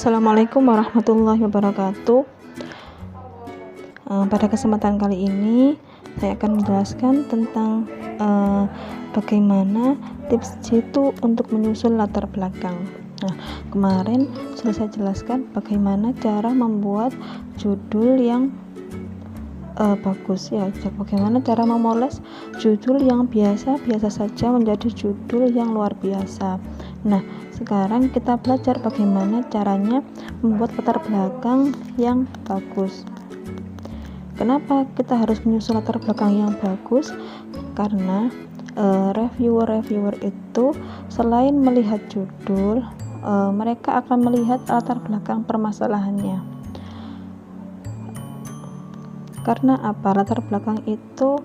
Assalamualaikum warahmatullahi wabarakatuh. Pada kesempatan kali ini saya akan menjelaskan tentang bagaimana tips jitu untuk menyusun latar belakang. Nah, kemarin sudah saya jelaskan bagaimana cara membuat judul yang bagus ya, bagaimana cara memoles judul yang biasa-biasa saja menjadi judul yang luar biasa. Nah, sekarang kita belajar bagaimana caranya membuat latar belakang yang bagus. Kenapa kita harus menyusun latar belakang yang bagus? Karena reviewer itu selain melihat judul, mereka akan melihat latar belakang permasalahannya. Karena apa? Latar belakang itu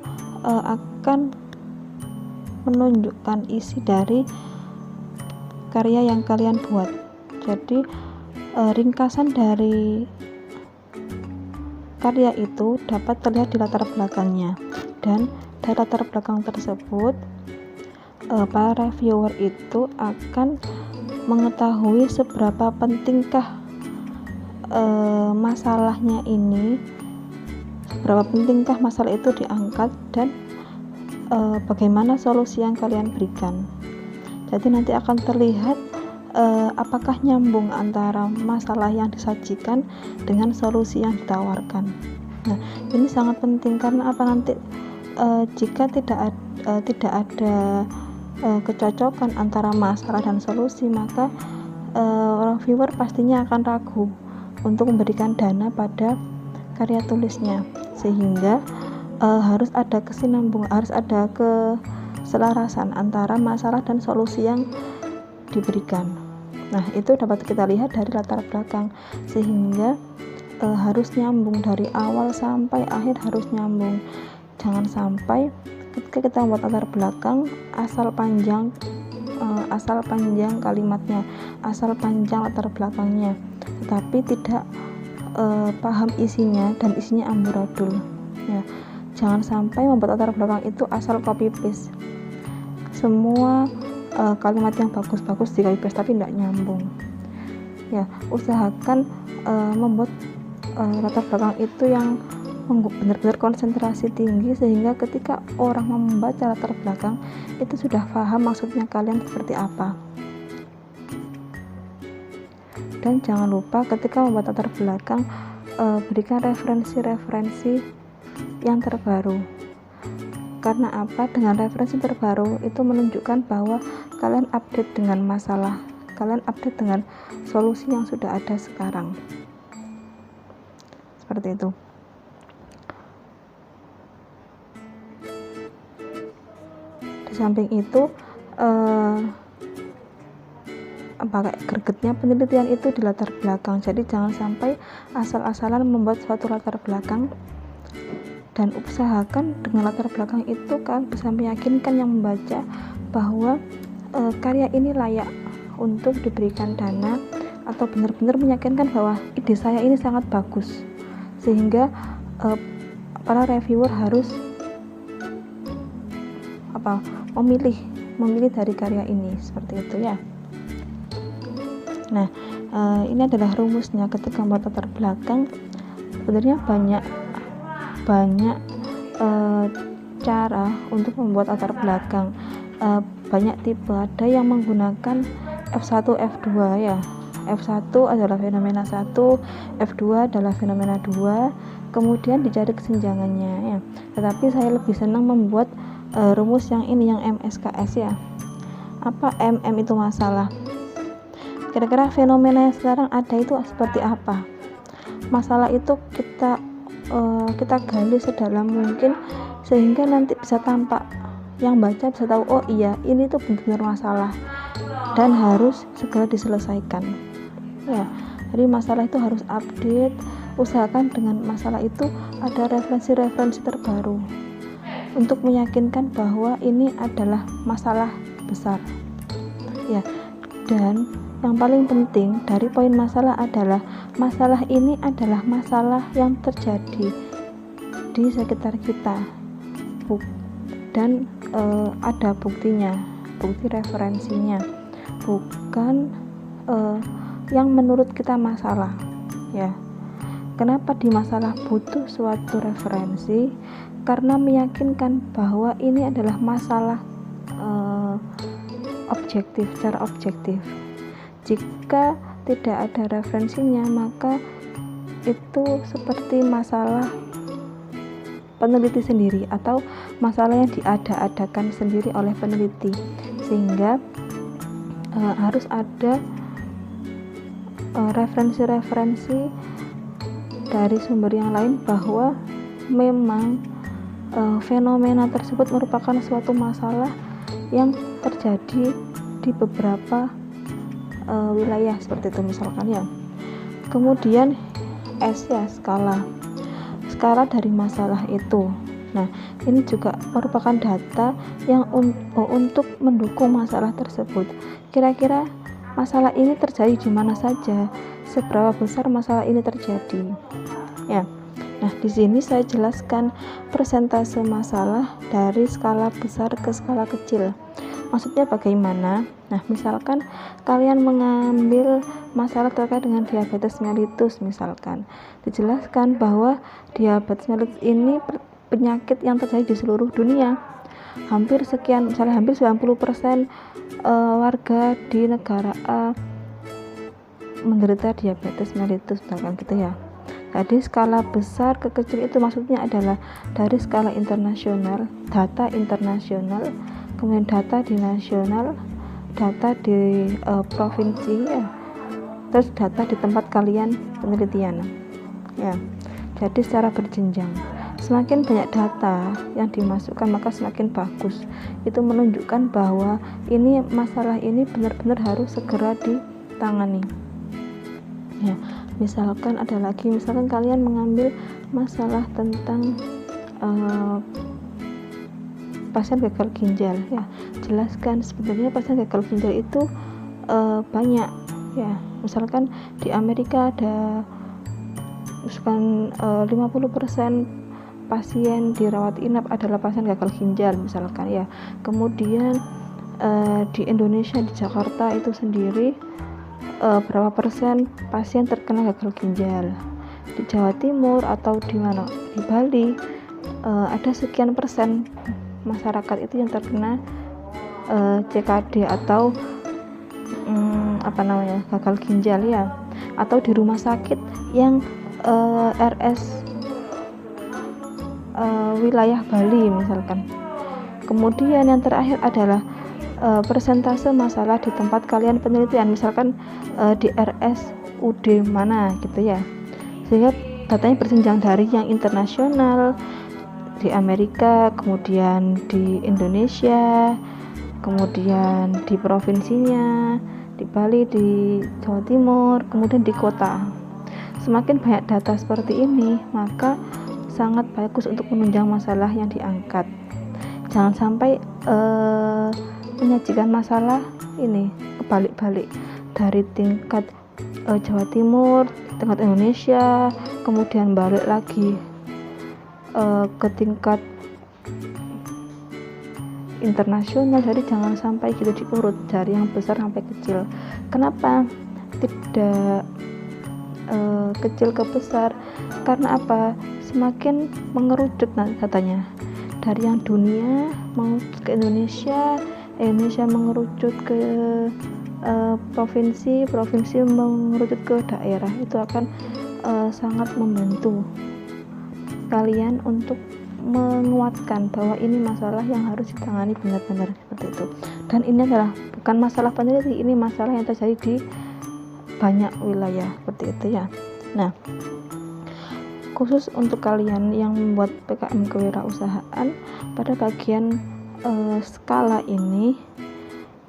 akan menunjukkan isi dari karya yang kalian buat. Jadi ringkasan dari karya itu dapat terlihat di latar belakangnya, dan dari latar belakang tersebut para reviewer itu akan mengetahui seberapa pentingkah masalahnya ini, seberapa pentingkah masalah itu diangkat, dan bagaimana solusi yang kalian berikan. Jadi nanti akan terlihat apakah nyambung antara masalah yang disajikan dengan solusi yang ditawarkan. Nah, ini sangat penting karena apa, nanti jika tidak ada kecocokan antara masalah dan solusi, maka reviewer pastinya akan ragu untuk memberikan dana pada karya tulisnya, sehingga harus ada kesinambungan, harus ada keselarasan antara masalah dan solusi yang diberikan. Nah, itu dapat kita lihat dari latar belakang, sehingga harus nyambung dari awal sampai akhir, harus nyambung. Jangan sampai ketika kita membuat latar belakang asal panjang kalimatnya, asal panjang latar belakangnya, tetapi tidak paham isinya dan isinya amburadul ya. Jangan sampai membuat latar belakang itu asal copy paste, semua kalimat yang bagus-bagus di copy paste tapi tidak nyambung ya. Usahakan membuat latar belakang itu yang benar-benar konsentrasi tinggi, sehingga ketika orang membaca latar belakang itu sudah paham maksudnya kalian seperti apa. Dan jangan lupa ketika membuat latar belakang berikan referensi-referensi yang terbaru. Karena apa? Dengan referensi terbaru itu menunjukkan bahwa kalian update dengan masalah, kalian update dengan solusi yang sudah ada sekarang. Seperti itu. Di samping itu gregetnya penelitian itu di latar belakang. Jadi jangan sampai asal-asalan membuat suatu latar belakang, dan usahakan dengan latar belakang itu kalian bisa meyakinkan yang membaca bahwa karya ini layak untuk diberikan dana, atau benar-benar meyakinkan bahwa ide saya ini sangat bagus, sehingga para reviewer harus memilih dari karya ini, seperti itu ya. Nah, ini adalah rumusnya ketika membuat latar belakang. Sebenarnya banyak cara untuk membuat latar belakang, banyak tipe. Ada yang menggunakan F1, F2 ya. F1 adalah fenomena 1, F2 adalah fenomena 2, kemudian dicari kesenjangannya ya. Tetapi saya lebih senang membuat rumus yang ini, yang MSKS ya. Apa MM itu masalah? Kira-kira fenomena yang sekarang ada itu seperti apa? Masalah itu kita gali sedalam mungkin, sehingga nanti bisa tampak, yang baca bisa tahu, oh iya, ini tuh benar-benar masalah dan harus segera diselesaikan ya. Jadi masalah itu harus update. Usahakan dengan masalah itu ada referensi-referensi terbaru untuk meyakinkan bahwa ini adalah masalah besar ya. Dan yang paling penting dari poin masalah adalah masalah ini adalah masalah yang terjadi di sekitar kita, dan ada buktinya, bukti referensinya, bukan yang menurut kita masalah ya. Kenapa di masalah butuh suatu referensi? Karena meyakinkan bahwa ini adalah masalah objektif, secara objektif. Jika tidak ada referensinya, maka itu seperti masalah peneliti sendiri atau masalah yang diada-adakan sendiri oleh peneliti, sehingga harus ada referensi-referensi dari sumber yang lain bahwa memang fenomena tersebut merupakan suatu masalah yang terjadi di beberapa wilayah seperti itu misalkan ya. Kemudian S ya, skala dari masalah itu. Nah, ini juga merupakan data yang untuk mendukung masalah tersebut. Kira-kira masalah ini terjadi di mana saja, seberapa besar masalah ini terjadi. Ya. Nah, di sini saya jelaskan persentase masalah dari skala besar ke skala kecil. Maksudnya bagaimana? Nah, misalkan kalian mengambil masalah terkait dengan diabetes mellitus misalkan. Dijelaskan bahwa diabetes mellitus ini penyakit yang terjadi di seluruh dunia. Hampir 90% warga di negara A menderita diabetes mellitus misalkan gitu ya. Jadi skala besar ke kecil itu maksudnya adalah dari skala internasional, data internasional, kemudian data di nasional, data di provinsi ya, terus data di tempat kalian penelitian ya. Jadi secara berjenjang, semakin banyak data yang dimasukkan maka semakin bagus. Itu menunjukkan bahwa ini masalah ini benar-benar harus segera ditangani ya. Misalkan ada lagi, misalkan kalian mengambil masalah tentang pasien gagal ginjal ya, jelaskan sebenarnya pasien gagal ginjal itu banyak ya. Misalkan di Amerika ada misalkan 50% pasien dirawat inap adalah pasien gagal ginjal misalkan ya. Kemudian di Indonesia, di Jakarta itu sendiri berapa persen pasien terkena gagal ginjal. Di Jawa Timur atau di mana, di Bali ada sekian persen masyarakat itu yang terkena CKD atau gagal ginjal ya. Atau di rumah sakit yang RS wilayah Bali misalkan. Kemudian yang terakhir adalah persentase masalah di tempat kalian penelitian, misalkan di RSUD mana gitu ya. Sehingga datanya berjenjang dari yang internasional di Amerika, kemudian di Indonesia, kemudian di provinsinya, di Bali, di Jawa Timur, kemudian di kota. Semakin banyak data seperti ini, maka sangat bagus untuk menunjang masalah yang diangkat. Jangan sampai menyajikan masalah ini kebalik-balik dari tingkat Jawa Timur, tingkat Indonesia, kemudian balik lagi ke tingkat internasional. Jadi jangan sampai gitu diurut dari yang besar sampai kecil. Kenapa tidak kecil ke besar? Karena apa? Semakin mengerucut katanya dari yang dunia mengerucut ke Indonesia mengerucut ke provinsi mengerucut ke daerah. Itu akan sangat membantu kalian untuk menguatkan bahwa ini masalah yang harus ditangani benar-benar seperti itu. Dan ini adalah bukan masalah peneliti, ini masalah yang terjadi di banyak wilayah seperti itu ya. Nah, khusus untuk kalian yang membuat PKM kewirausahaan, pada bagian skala ini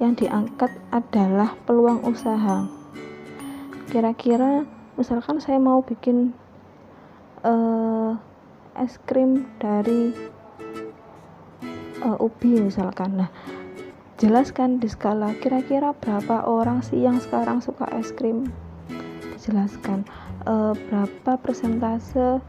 yang diangkat adalah peluang usaha. Kira-kira misalkan saya mau bikin es krim dari ubi misalkan. Nah, jelaskan di skala kira-kira berapa orang sih yang sekarang suka es krim. Dijelaskan berapa persentase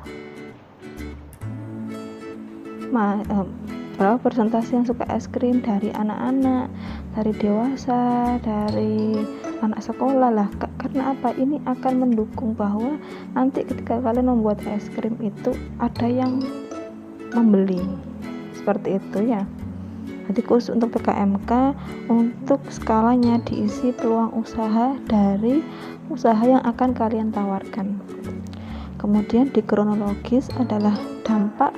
berapa persentase yang suka es krim dari anak-anak, dari dewasa, dari anak sekolah lah. Kan karena apa? Ini akan mendukung bahwa nanti ketika kalian membuat es krim itu ada yang membeli, seperti itu ya. Jadi khusus untuk PKMK, untuk skalanya diisi peluang usaha dari usaha yang akan kalian tawarkan. Kemudian di kronologis adalah dampak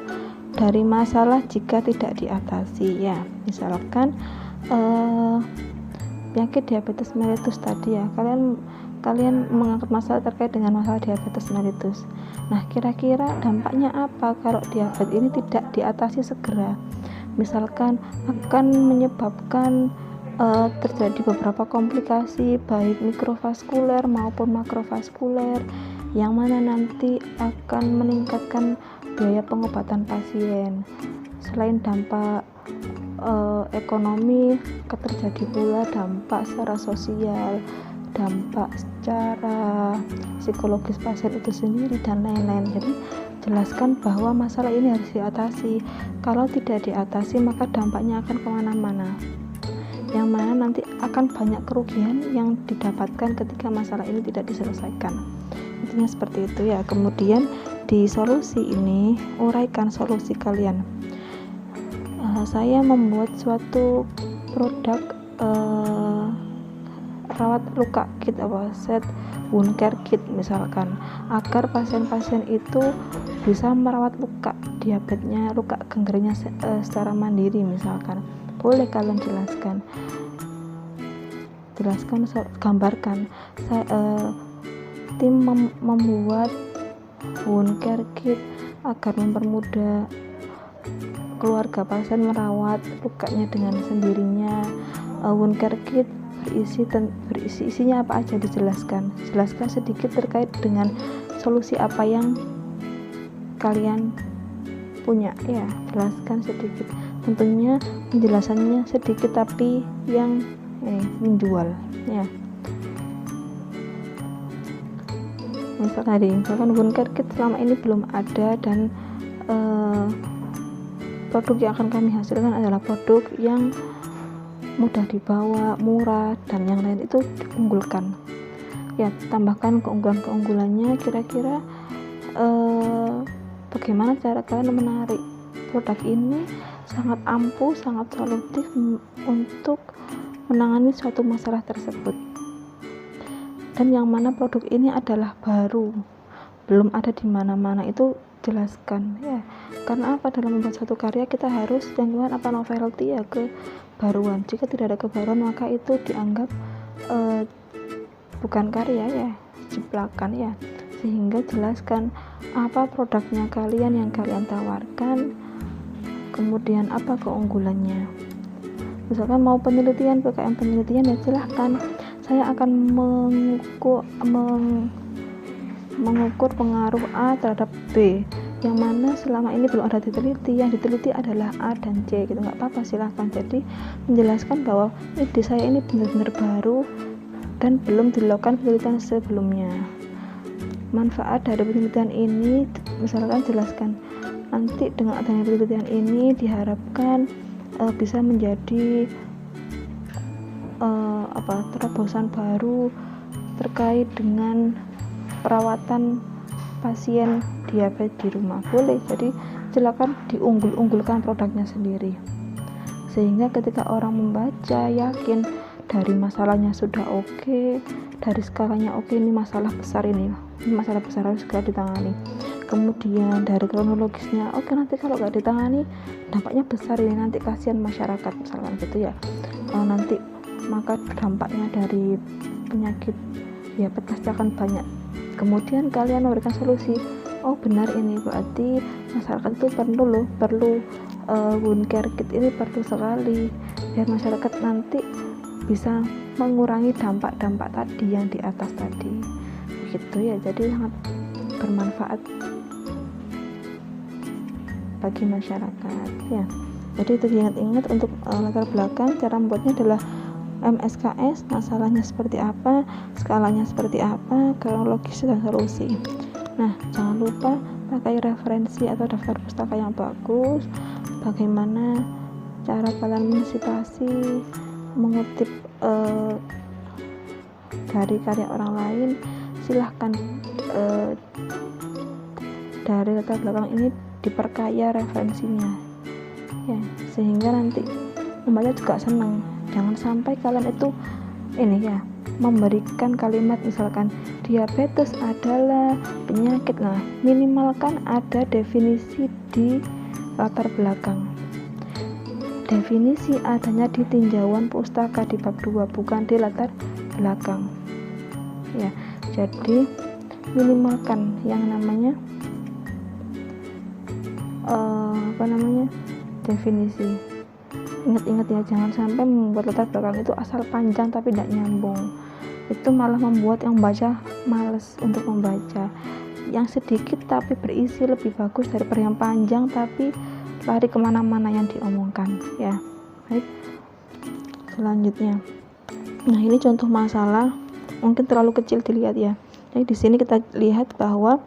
dari masalah jika tidak diatasi ya. Misalkan penyakit diabetes mellitus tadi ya, kalian mengangkat masalah terkait dengan masalah diabetes mellitus. Nah, kira-kira dampaknya apa kalau diabetes ini tidak diatasi segera? Misalkan akan menyebabkan terjadi beberapa komplikasi baik mikrovaskuler maupun makrovaskuler, yang mana nanti akan meningkatkan biaya pengobatan pasien. Selain dampak ekonomi, terjadi pula dampak secara sosial, dampak secara psikologis pasien itu sendiri dan lain-lain. Jadi jelaskan bahwa masalah ini harus diatasi. Kalau tidak diatasi maka dampaknya akan kemana-mana, yang mana nanti akan banyak kerugian yang didapatkan ketika masalah ini tidak diselesaikan. Intinya seperti itu ya. Kemudian di solusi ini, uraikan solusi kalian. Saya membuat suatu produk rawat luka kit set wound care kit misalkan, agar pasien-pasien itu bisa merawat luka diabetesnya, luka gangrennya secara mandiri misalkan. Boleh kalian gambarkan. Tim membuat wound care kit agar mempermudah keluarga pasien merawat lukanya dengan sendirinya. Wound care kit berisi isinya apa aja, jelaskan sedikit terkait dengan solusi apa yang kalian punya ya, jelaskan sedikit. Tentunya penjelasannya sedikit tapi yang menjual ya. Misalkan wound care kit selama ini belum ada, dan produk yang akan kami hasilkan adalah produk yang mudah dibawa, murah, dan yang lain itu diunggulkan ya. Tambahkan keunggulannya, kira-kira bagaimana cara kalian menarik produk ini sangat ampuh, sangat solutif untuk menangani suatu masalah tersebut, dan yang mana produk ini adalah baru, belum ada di mana-mana, itu jelaskan ya. Karena apa? Dalam membuat satu karya kita harus yang novelty ya, kebaruan. Jika tidak ada kebaruan maka itu dianggap bukan karya ya, jeplakan ya. Sehingga jelaskan apa produknya kalian yang kalian tawarkan, kemudian apa keunggulannya. Misalkan mau penelitian, PKM penelitian ya silahkan. Saya akan mengukur pengaruh A terhadap B, yang mana selama ini belum ada diteliti. Yang diteliti adalah A dan C gitu, nggak apa-apa, silahkan. Jadi menjelaskan bahwa ide saya ini benar-benar baru dan belum dilakukan penelitian sebelumnya. Manfaat dari penelitian ini misalkan jelaskan, nanti dengan adanya penelitian ini diharapkan bisa menjadi terobosan baru terkait dengan perawatan pasien diabetes di rumah. Boleh, jadi silakan diunggulkan produknya sendiri, sehingga ketika orang membaca yakin dari masalahnya sudah oke, dari skalanya oke, ini masalah besar, ini masalah besar harus segera ditangani. Kemudian dari kronologisnya oke, nanti kalau nggak ditangani dampaknya besar, ini nanti kasihan masyarakat misalkan gitu ya. Nanti maka dampaknya dari penyakit diabetes akan banyak. Kemudian kalian memberikan solusi, oh benar, ini berarti masyarakat itu perlu wound care kit ini perlu sekali, biar masyarakat nanti bisa mengurangi dampak-dampak tadi yang di atas tadi begitu ya. Jadi sangat bermanfaat bagi masyarakat ya. Jadi itu diingat-ingat. Untuk latar belakang cara membuatnya adalah MSKS, masalahnya seperti apa, skalanya seperti apa, kronologis dan solusi. Nah, jangan lupa pakai referensi atau daftar pustaka yang bagus. Bagaimana cara kalian mensitasi, mengutip dari karya orang lain, silahkan dari latar belakang ini diperkaya referensinya ya, sehingga nanti membaca juga senang. Jangan sampai kalian itu ini ya, memberikan kalimat misalkan diabetes adalah penyakit, nah minimalkan ada definisi di latar belakang. Definisi adanya di tinjauan pustaka di bab 2, bukan di latar belakang ya. Jadi minimalkan yang namanya definisi. Ingat-ingat ya, jangan sampai membuat latar belakang itu asal panjang tapi tidak nyambung. Itu malah membuat yang baca males untuk membaca. Yang sedikit tapi berisi lebih bagus daripada yang panjang tapi lari kemana-mana yang diomongkan ya. Baik, selanjutnya, nah ini contoh masalah mungkin terlalu kecil dilihat ya. Jadi di sini kita lihat bahwa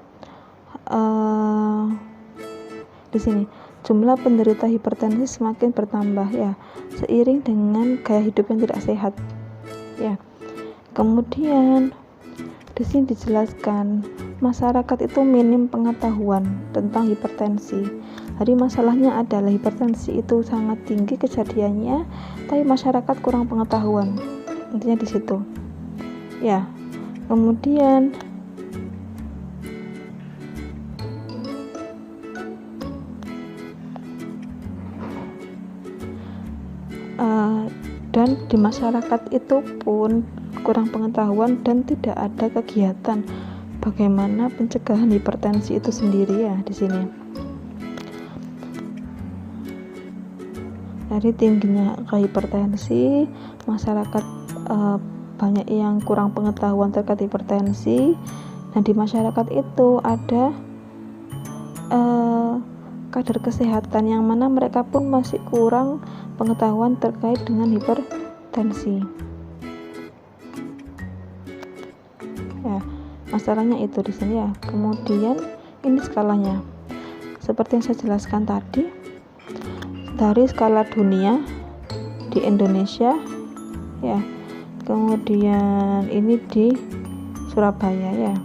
di sini jumlah penderita hipertensi semakin bertambah ya, seiring dengan gaya hidup yang tidak sehat ya. Kemudian di sini dijelaskan masyarakat itu minim pengetahuan tentang hipertensi. Jadi masalahnya adalah hipertensi itu sangat tinggi kejadiannya, tapi masyarakat kurang pengetahuan. Intinya di situ. Ya. Kemudian dan di masyarakat itu pun kurang pengetahuan dan tidak ada kegiatan bagaimana pencegahan hipertensi itu sendiri ya di sini. Dari tingginya hipertensi, masyarakat banyak yang kurang pengetahuan terkait hipertensi, dan di masyarakat itu ada kader kesehatan yang mana mereka pun masih kurang pengetahuan terkait dengan hipertensi. Ya, masalahnya itu di sini ya. Kemudian ini skalanya. Seperti yang saya jelaskan tadi, dari skala dunia di Indonesia ya. Kemudian ini di Surabaya ya.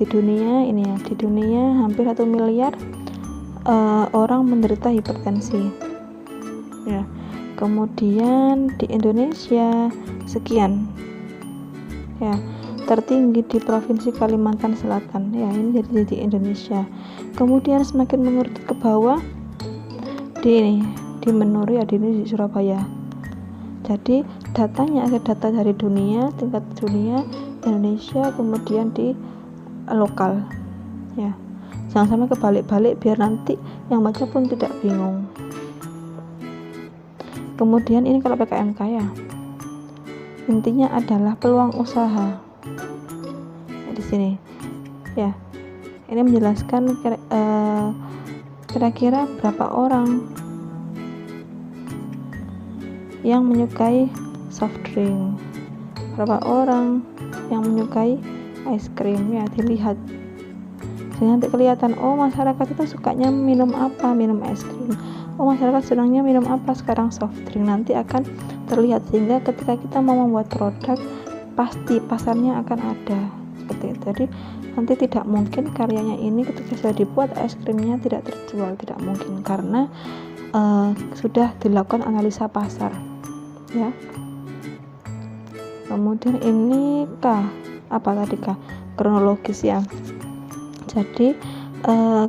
Di dunia ini ya, di dunia hampir 1 miliar orang menderita hipertensi ya. Kemudian di Indonesia sekian ya, tertinggi di Provinsi Kalimantan Selatan ya, ini jadi di Indonesia. Kemudian semakin menurut ke bawah di menurut ya, di Surabaya. Jadi datanya ada data dari dunia, tingkat dunia, Indonesia, kemudian di lokal ya. Jangan sampai kebalik-balik biar nanti yang baca pun tidak bingung. Kemudian ini kalau PKMK ya, intinya adalah peluang usaha ya, di sini ya. Ini menjelaskan kira-kira berapa orang yang menyukai soft drink, berapa orang yang menyukai es krim ya, dilihat. Jadi nanti kelihatan, oh masyarakat itu sukanya minum apa, minum es krim. Oh masyarakat senangnya minum apa, sekarang soft drink. Nanti akan terlihat, sehingga ketika kita mau membuat produk pasti pasarnya akan ada seperti itu. Jadi nanti tidak mungkin karyanya ini ketika sudah dibuat es krimnya tidak terjual, tidak mungkin, karena sudah dilakukan analisa pasar ya. Kemudian ini kronologis ya. Jadi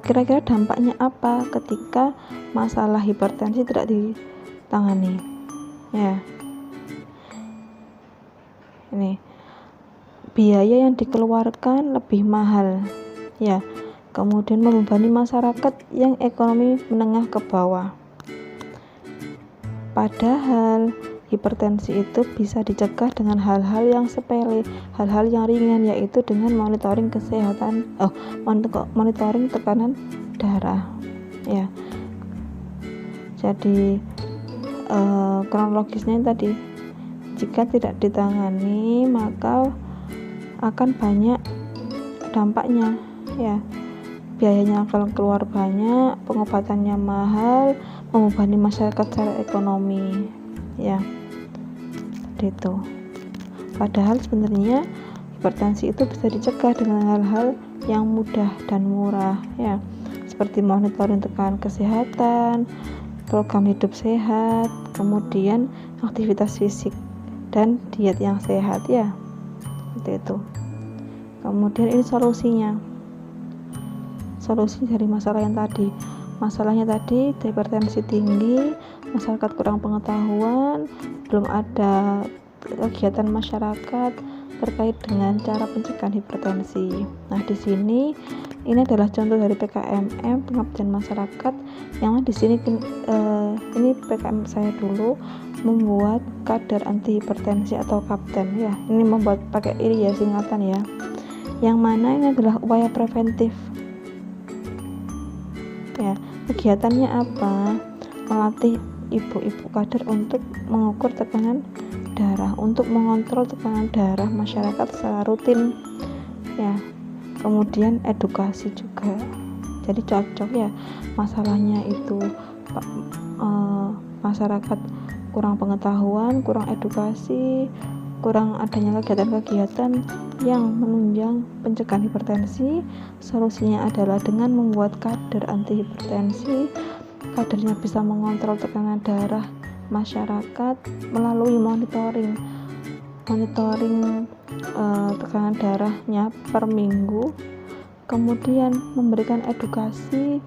kira-kira dampaknya apa ketika masalah hipertensi tidak ditangani ya. Ini biaya yang dikeluarkan lebih mahal ya, kemudian membebani masyarakat yang ekonomi menengah ke bawah. Padahal hipertensi itu bisa dicegah dengan hal-hal yang sepele, hal-hal yang ringan, yaitu dengan monitoring kesehatan, monitoring tekanan darah ya. Jadi kronologisnya tadi, jika tidak ditangani maka akan banyak dampaknya ya. Biayanya akan keluar banyak, pengobatannya mahal, membebani masyarakat secara ekonomi ya. seperti itu. Padahal sebenarnya hipertensi itu bisa dicegah dengan hal-hal yang mudah dan murah ya, seperti monitoring tekanan kesehatan, program hidup sehat, kemudian aktivitas fisik dan diet yang sehat ya, seperti itu. Kemudian ini solusinya, solusi dari masalah yang tadi. Masalahnya tadi hipertensi tinggi, masyarakat kurang pengetahuan, belum ada kegiatan masyarakat terkait dengan cara pencegahan hipertensi. Nah, di sini ini adalah contoh dari PKMM, pengabdian masyarakat, yang di sini ini PKM saya dulu membuat kader anti hipertensi atau kapten ya. Ini membuat pakai ini ya, singkatan ya. Yang mana ini adalah upaya preventif. Ya, kegiatannya apa? Melatih ibu-ibu kader untuk mengukur tekanan darah, untuk mengontrol tekanan darah masyarakat secara rutin ya. Kemudian edukasi juga, jadi cocok ya. Masalahnya itu masyarakat kurang pengetahuan, kurang edukasi, kurang adanya kegiatan-kegiatan yang menunjang pencegahan hipertensi. Solusinya adalah dengan membuat kader anti hipertensi. Kadernya bisa mengontrol tekanan darah masyarakat melalui monitoring tekanan darahnya per minggu, kemudian memberikan edukasi,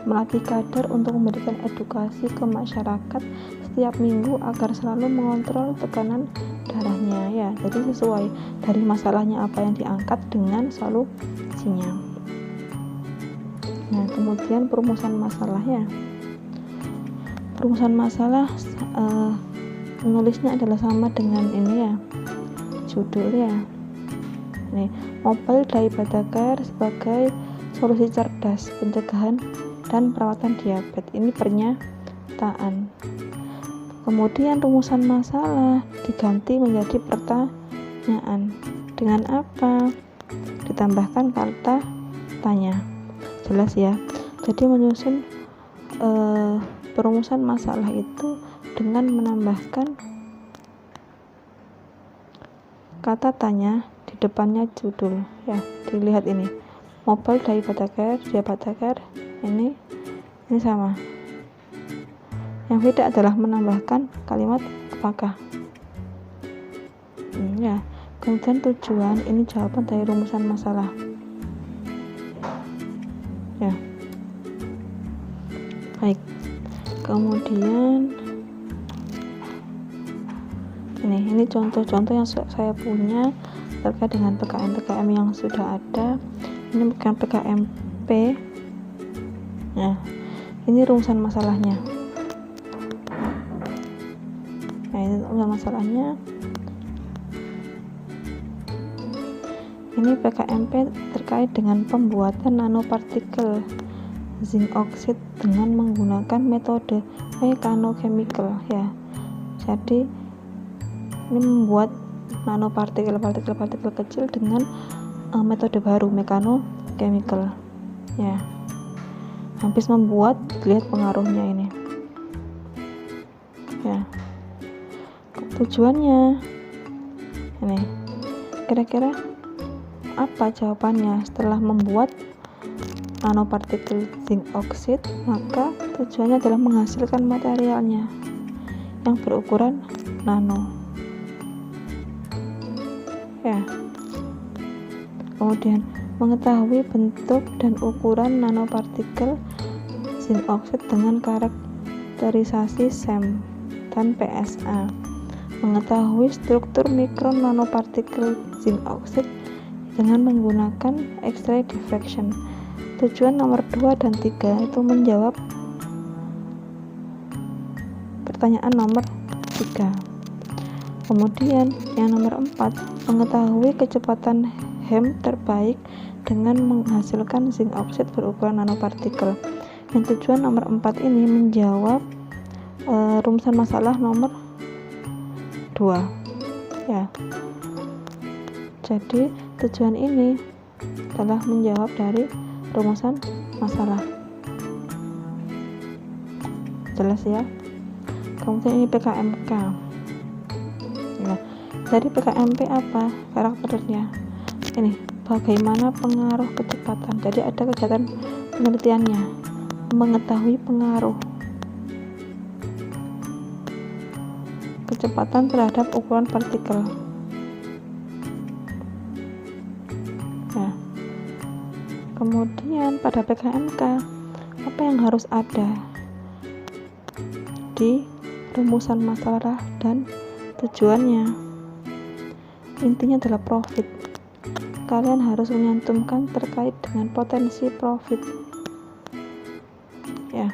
melatih kader untuk memberikan edukasi ke masyarakat setiap minggu agar selalu mengontrol tekanan darahnya ya. Jadi sesuai dari masalahnya apa yang diangkat dengan solusinya. Nah, kemudian perumusan masalah ya. Perumusan masalah menulisnya adalah sama dengan ini ya, judul ya. Nih, Mobile Diabetes sebagai solusi cerdas pencegahan dan perawatan diabetes. Ini pernyataan. Kemudian rumusan masalah diganti menjadi pertanyaan. Dengan apa? Ditambahkan kata tanya. Jelas ya. Jadi menyusun perumusan masalah itu dengan menambahkan kata tanya di depannya judul ya. Dilihat ini, Mobile Diabetes ini sama. Yang beda adalah menambahkan kalimat apakah ya. Kemudian tujuan, ini jawaban dari rumusan masalah ya. Baik, kemudian ini contoh-contoh yang saya punya terkait dengan PKM yang sudah ada. Ini bukan PKMP ya. Ini rumusan masalahnya. Nah, ini rumusan masalahnya. Ini PKMP terkait dengan pembuatan nanopartikel zinc oxide dengan menggunakan metode mechanochemical ya. Jadi ini membuat nanopartikel kecil dengan metode baru, mechanochemical ya. Habis membuat, lihat pengaruhnya ini ya. Tujuannya ini, kira-kira apa jawabannya setelah membuat nanopartikel zinc oxide? Maka tujuannya adalah menghasilkan materialnya yang berukuran nano ya. Kemudian mengetahui bentuk dan ukuran nanopartikel zinc oxide dengan karakterisasi SEM dan PSA. Mengetahui struktur mikron nanopartikel zinc oxide dengan menggunakan X-ray diffraction. Tujuan nomor 2 dan 3 itu menjawab pertanyaan nomor 3. Kemudian yang nomor 4, mengetahui kecepatan HEM terbaik dengan menghasilkan zinc oxide berukuran nanopartikel. Yang tujuan nomor 4 ini menjawab rumusan masalah nomor 2 ya. Jadi tujuan ini adalah menjawab dari rumusan masalah. Jelas ya. Kemudian ini PKMK. Jadi PKMP apa karakternya? Ini bagaimana pengaruh kecepatan. Jadi ada kegiatan penelitiannya, mengetahui pengaruh kecepatan terhadap ukuran partikel. Nah, kemudian pada PKMK apa yang harus ada di rumusan masalah dan tujuannya? Intinya adalah profit. Kalian harus menyantumkan terkait dengan potensi profit, ya.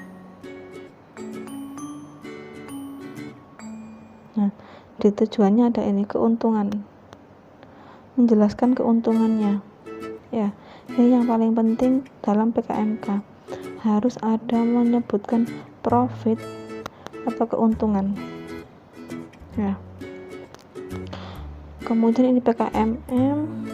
Nah, di tujuannya ada ini, keuntungan, menjelaskan keuntungannya, ya. Ini yang paling penting dalam PKMK, harus ada menyebutkan profit atau keuntungan, ya. Kemudian ini PKMM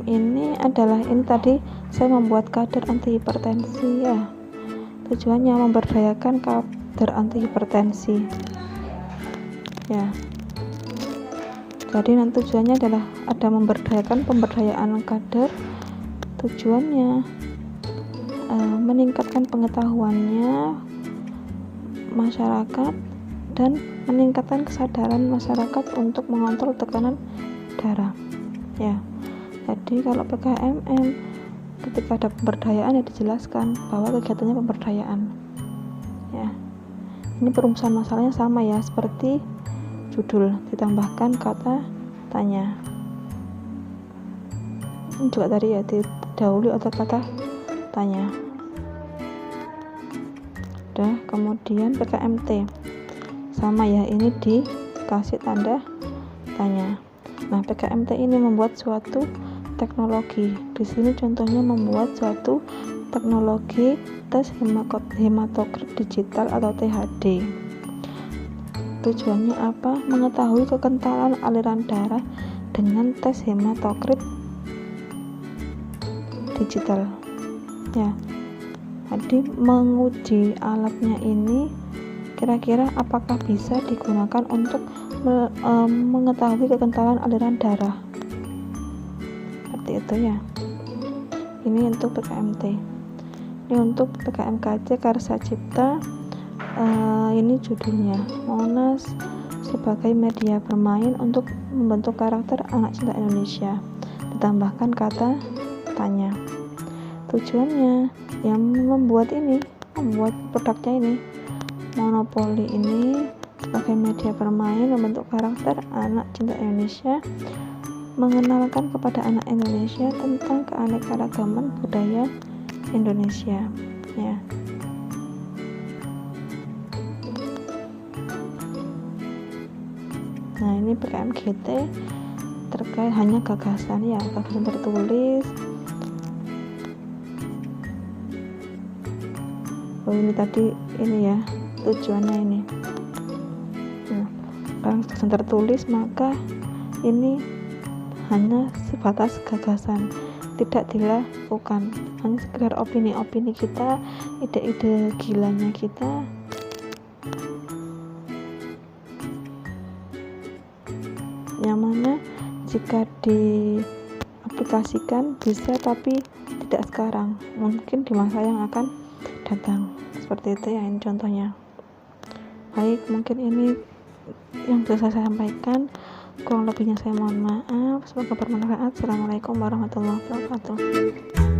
ini adalah, ini tadi saya membuat kader anti hipertensi, ya. Tujuannya memberdayakan kader anti hipertensi, ya. Jadi nanti tujuannya adalah ada pemberdayaan kader. Tujuannya meningkatkan pengetahuannya masyarakat dan meningkatkan kesadaran masyarakat untuk mengontrol tekanan darah, ya. Jadi kalau PKMM ketika ada pemberdayaan ya dijelaskan bahwa kegiatannya pemberdayaan, ya. Ini perumusan masalahnya sama ya seperti judul, ditambahkan kata tanya. Ini juga tadi ya didahului atau kata tanya. Udah, kemudian PKMT sama ya, ini dikasih tanda tanya. Nah, PKMT ini membuat suatu teknologi. Di sini contohnya membuat suatu teknologi tes hematokrit digital atau THD. Tujuannya apa? Mengetahui kekentalan aliran darah dengan tes hematokrit digital, ya. Jadi menguji alatnya ini kira-kira apakah bisa digunakan untuk mengetahui kekentalan aliran darah, seperti itu ya. Ini untuk PKMT. Ini untuk PKMKC Karsa Cipta. Ini judulnya, Monas sebagai media bermain untuk membentuk karakter anak cinta Indonesia, ditambahkan kata tanya. Tujuannya yang membuat produknya ini, monopoli ini sebagai media bermain membentuk karakter anak cinta Indonesia, mengenalkan kepada anak Indonesia tentang keanekaragaman budaya Indonesia, ya. Nah, ini PKMGT terkait hanya gagasan, ya, gagasan tertulis. Ini tadi ini ya tujuannya ini. Nah, kalau gagasan tertulis maka ini hanya sebatas gagasan, tidak dilakukan, hanya sekedar opini-opini kita, ide-ide gilanya kita. Yang mana jika diaplikasikan bisa, tapi tidak sekarang, mungkin di masa yang akan datang. Seperti itu ya, ini contohnya. Baik, mungkin ini yang bisa saya sampaikan. Kurang lebihnya saya mohon maaf. Semoga bermanfaat. Assalamualaikum warahmatullahi wabarakatuh.